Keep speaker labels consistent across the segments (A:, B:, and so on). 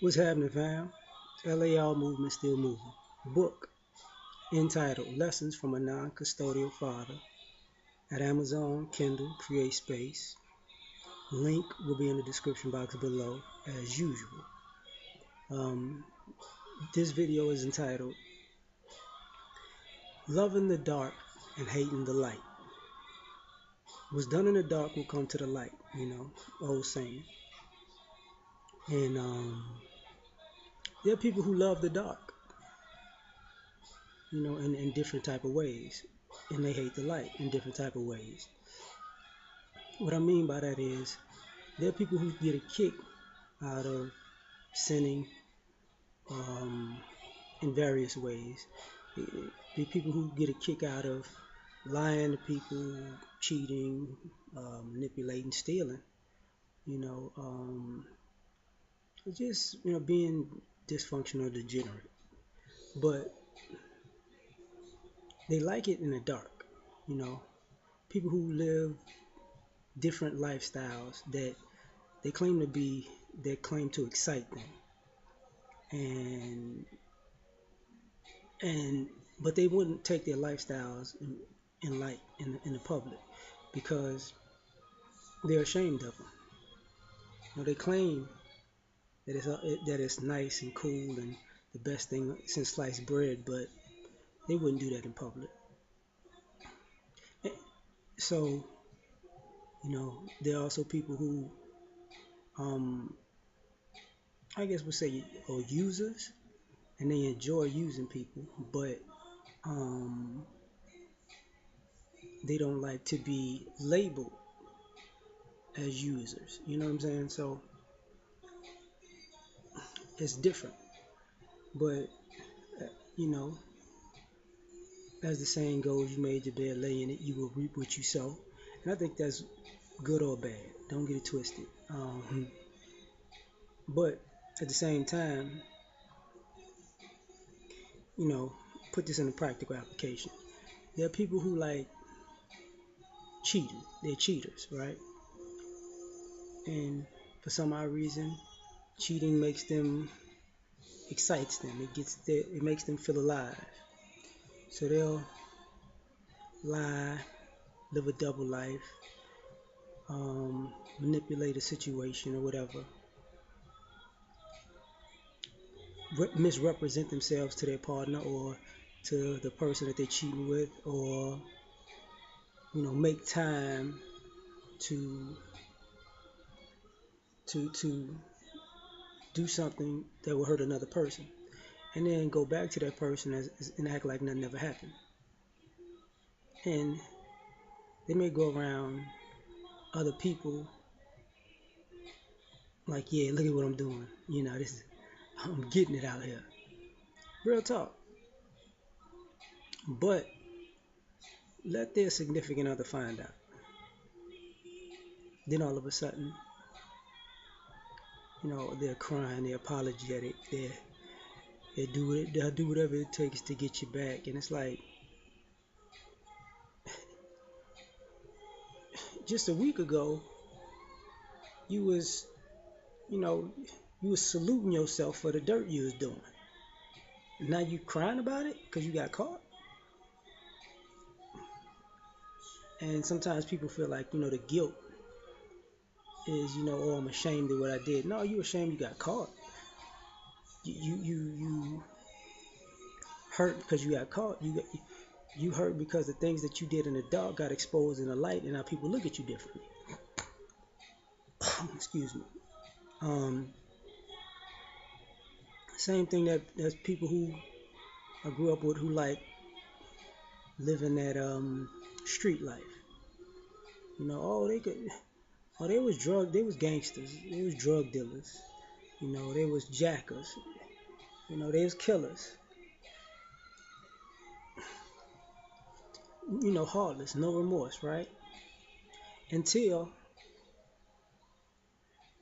A: What's happening, fam? L.A.R movement still moving. Book entitled Lessons from a Non-Custodial Father at Amazon, Kindle, Create Space. Link will be in the description box below as usual. Um, this video is entitled Loving the Dark and Hating the Light. What's done in the dark will come to the light, old saying. And there are people who love the dark, in different type of ways. And they hate the light in different type of ways. What I mean by that is there are people who get a kick out of sinning um, in various ways. The people who get a kick out of lying to people, cheating, manipulating, stealing, you know, um, just being dysfunctional, degenerate. But they like it in the dark. You know, people who live different lifestyles they claim to be that claim to excite them, and and but they wouldn't take their lifestyles in light in the public because they're ashamed of them. They claim that it's nice and cool and the best thing since sliced bread, but they wouldn't do that in public. So there are also people who um, I guess we'll say are users, and they enjoy using people, but um, they don't like to be labeled as users. You know what I'm saying? So it's different. But you know, as the saying goes, you made your bed, lay in it, you will reap what you sow. And I think that's good or bad. Don't get it twisted. But at the same time, you know, put this in a practical application. There are people who like cheating. They're cheaters, right? And for some odd reason, cheating makes them excites them. It makes them feel alive. So they'll lie, live a double life, manipulate a situation or whatever, misrepresent themselves to their partner or to the person that they're cheating with, or make time to to do something that will hurt another person, and then go back to that person and act like nothing ever happened. And they may go around other people like, yeah, look at what I'm doing. This is I'm getting it out here. Real talk. But let their significant other find out. Then all of a sudden, they're crying, they're apologetic, they'll do whatever it takes to get you back. And it's like, just a week ago, you was, you know, you was saluting yourself for the dirt you was doing. Now you crying about it because you got caught. And sometimes people feel like, the guilt is, oh, I'm ashamed of what I did. No, you ashamed you got caught. You hurt because you got caught. You hurt because the things that you did in the dark got exposed in the light, and now people look at you differently. Excuse me. Um, Same thing that there's people who I grew up with who like living that street life. They was gangsters, they was drug dealers, they was jackers, they was killers, heartless, no remorse, right? Until,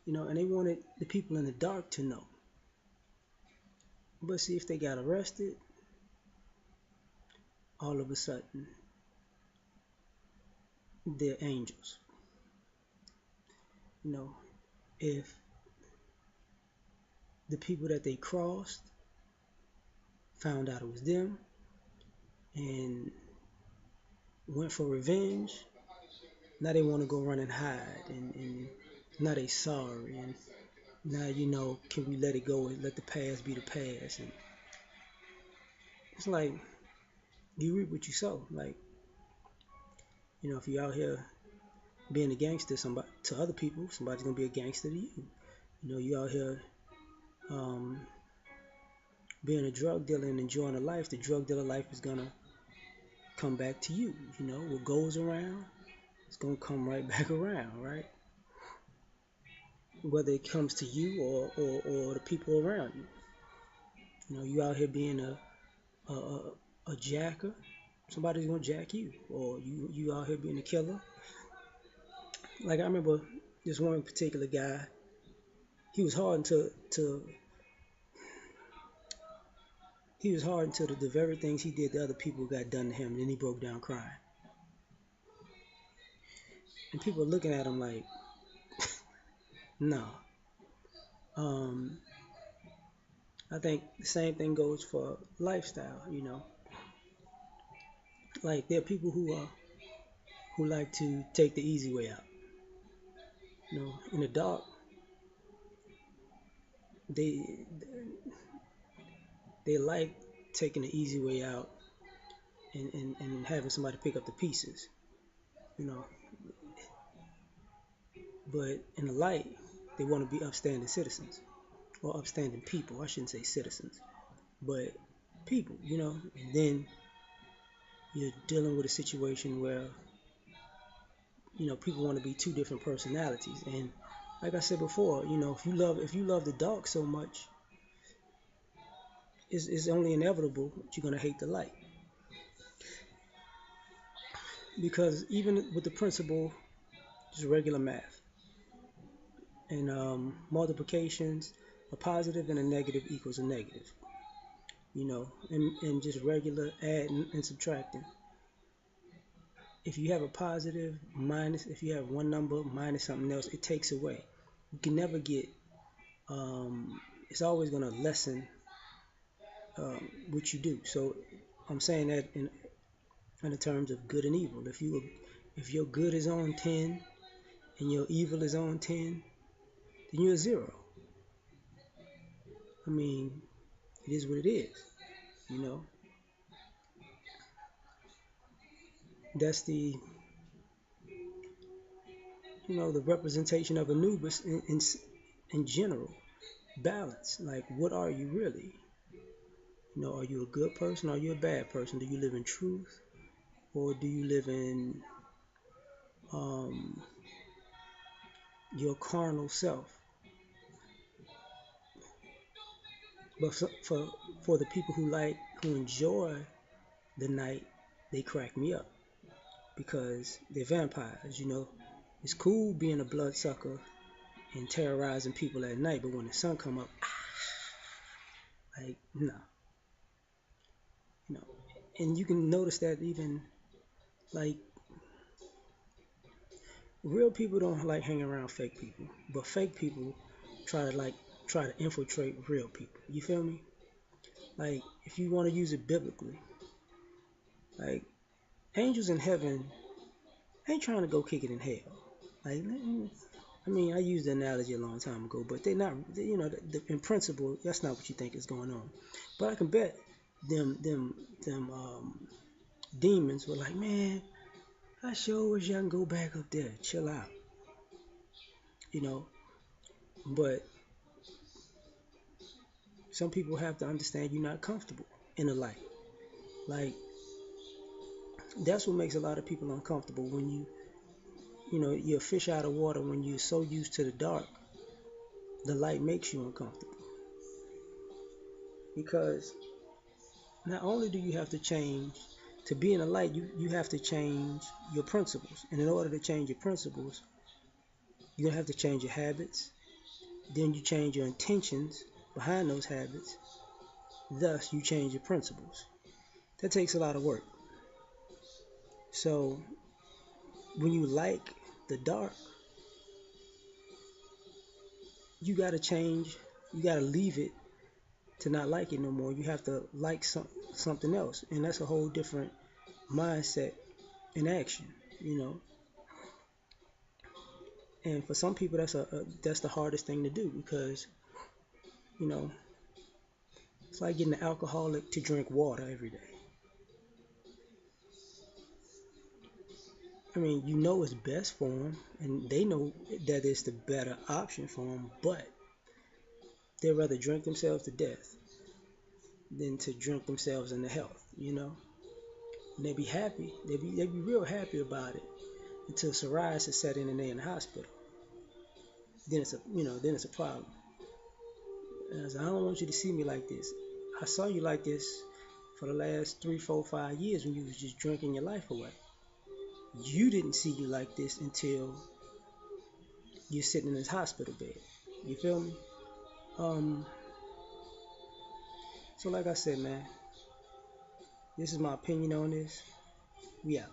A: and they wanted the people in the dark to know. But see, if they got arrested, all of a sudden, they're angels. If the people that they crossed found out it was them and went for revenge. Now they want to go run and hide, and now they sorry, and now can we let it go and let the past be the past? And it's like you reap what you sow. Like, if you're out here being a gangster, somebody to other people, somebody's gonna be a gangster to you. You out here um, being a drug dealer and enjoying a life. The drug dealer life is gonna come back to you. What goes around, it's gonna come right back around, right? Whether it comes to you or the people around you. You out here being a jacker, somebody's gonna jack you, or you out here being a killer. Like I remember this one particular guy, he was hard until the very things he did to other people got done to him, and then he broke down crying. And people are looking at him like, no. I think the same thing goes for lifestyle. Like there are people who like to take the easy way out. In the dark, they they like taking the easy way out and having somebody pick up the pieces. you know. But in the light, they want to be upstanding citizens or upstanding people. I shouldn't say citizens, but people. And then you're dealing with a situation where people want to be two different personalities. And like I said before, if you love the dark so much, it's only inevitable that you're gonna hate the light. Because even with the principle, just regular math and multiplications, a positive and a negative equals a negative. And just regular adding and subtracting. If you have a positive minus, if you have one number minus something else, it takes away. You can never get. It's always going to lessen what you do. So I'm saying that in the terms of good and evil. If your good is on 10 and your evil is on 10, then you're a zero. I mean, it is what it is. You know, that's the representation of Anubis in general. Balance. Like, what are you really? Are you a good person or are you a bad person? Do you live in truth or do you live in um, your carnal self? But for the people who enjoy the night, they crack me up because they're vampires. It's cool being a bloodsucker and terrorizing people at night, but when the sun come up, like no, you know. And you can notice that even like real people don't like hanging around fake people, but fake people try to infiltrate real people. You feel me? Like if you want to use it biblically, like angels in heaven ain't trying to go kick it in hell. Like I mean, I used the analogy a long time ago, but they're not. In principle, that's not what you think is going on. But I can bet them demons were like, man, I sure wish I can go back up there, chill out, you know. But some people have to understand you're not comfortable in the light. Like that's what makes a lot of people uncomfortable when you're a fish out of water. When you're so used to the dark, the light makes you uncomfortable because not only do you have to change to be in the light, you have to change your principles. And in order to change your principles, you're gonna have to change your habits. Then you change your intentions behind those habits. Thus, you change your principles. That takes a lot of work. So, when you like the dark, you got to change you gotta leave it to not like it no more. You have to like something else, and that's a whole different mindset in action. You know, and for some people, that's the hardest thing to do because you know it's like getting an alcoholic to drink water every day. I mean, you know it's best for them, and they know that it's the better option for them, but they'd rather drink themselves to death than to drink themselves into health. And they be happy. They be real happy about it until psoriasis set in and they in the hospital. Then it's a problem. And I said, I don't want you to see me like this. I saw you like this for the last 3, 4, 5 years when you was just drinking your life away. You didn't see you like this until you're sitting in this hospital bed. You feel me? Um, so like I said, man, this is my opinion on this. We out.